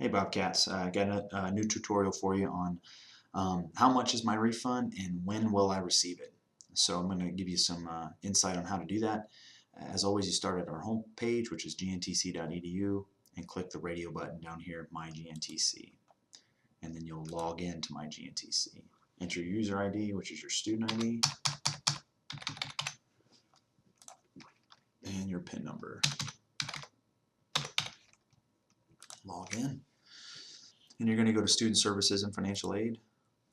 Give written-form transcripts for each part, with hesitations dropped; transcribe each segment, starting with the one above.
Hey Bobcats, I got a new tutorial for you on how much is my refund and when will I receive it. So I'm going to give you some insight on how to do that. As always, you start at our home page, which is gnTC.edu, and click the radio button down here, MyGNTC. And then you'll log in to MyGNTC. Enter your user ID, which is your student ID, and your PIN number. Log in. And you're going to go to Student Services and Financial Aid,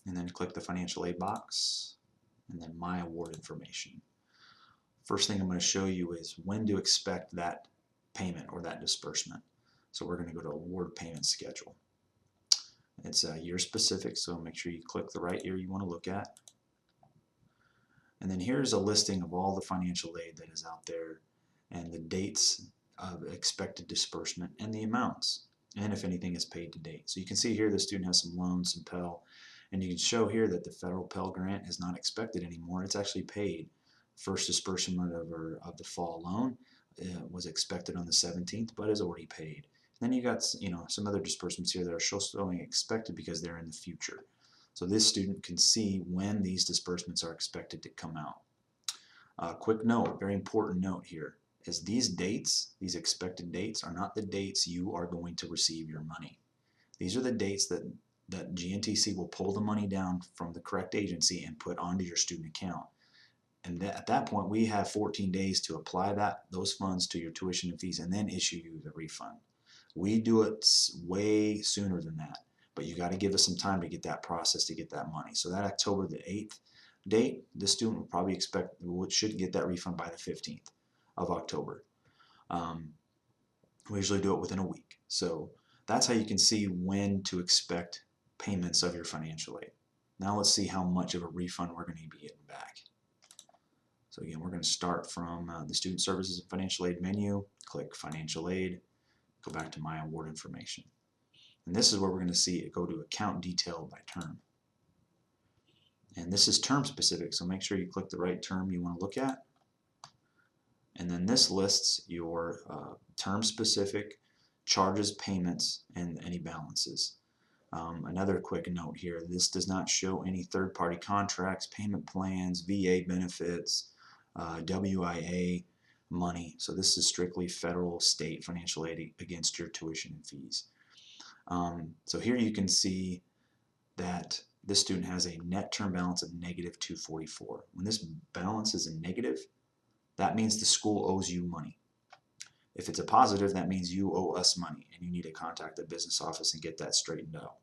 and then click the Financial Aid box, and then My Award Information. First thing I'm going to show you is when to expect that payment or that disbursement. So we're going to go to Award Payment Schedule. It's year specific, so make sure you click the right year you want to look at. And then here's a listing of all the financial aid that is out there and the dates of expected disbursement and the amounts, and if anything is paid to date. So you can see here the student has some loans, some Pell, and you can show here that the federal Pell Grant is not expected anymore. It's actually paid. First disbursement of the fall loan was expected on the 17th, but is already paid. Then you got some other disbursements here that are showing expected because they're in the future. So this student can see when these disbursements are expected to come out. Quick note, very important note here, is these dates, these expected dates, are not the dates you are going to receive your money. These are the dates that GNTC will pull the money down from the correct agency and put onto your student account. And at that point, we have 14 days to apply those funds to your tuition and fees and then issue you the refund. We do it way sooner than that, but you got to give us some time to get that process, to get that money. So that October the 8th date, the student will probably should get that refund by the 15th of October. We usually do it within a week. So that's how you can see when to expect payments of your financial aid. Now let's see how much of a refund we're going to be getting back. So again, we're going to start from the Student Services and Financial Aid menu, click Financial Aid, go back to My Award Information. And this is where we're going to see it go to Account Detail by Term. And this is term specific, so make sure you click the right term you want to look at. And then this lists your term specific charges, payments, and any balances. Another quick note here, this does not show any third-party contracts, payment plans, VA benefits, WIA money. So this is strictly federal, state financial aid against your tuition and fees. So here you can see that this student has a net term balance of negative $244. When this balance is a negative, that means the school owes you money. If it's a positive, that means you owe us money and you need to contact the business office and get that straightened out.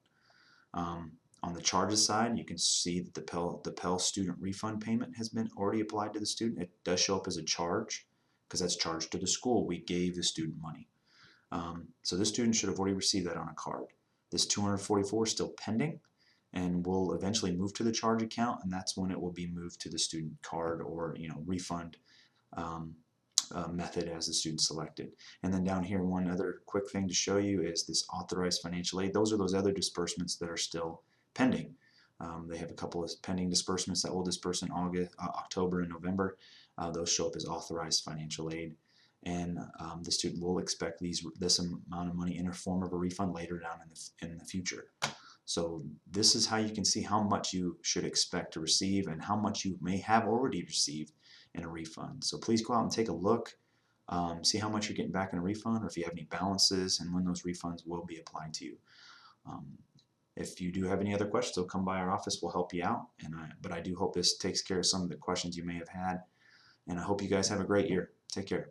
On the charges side, you can see that the Pell student refund payment has been already applied to the student. It does show up as a charge because that's charged to the school. We gave the student money. So this student should have already received that on a card. This $244 is still pending and will eventually move to the charge account, and that's when it will be moved to the student card or refund method as the student selected. And then down here, one other quick thing to show you is this authorized financial aid. Those are those other disbursements that are still pending. They have a couple of pending disbursements that will disperse in October and November. Those show up as authorized financial aid, and the student will expect this amount of money in a form of a refund later down in the future. So this is how you can see how much you should expect to receive and how much you may have already received in a refund. So please go out and take a look, see how much you're getting back in a refund, or if you have any balances and when those refunds will be applied to you. If you do have any other questions, so come by our office, we'll help you out. But I do hope this takes care of some of the questions you may have had, and I hope you guys have a great year. Take care.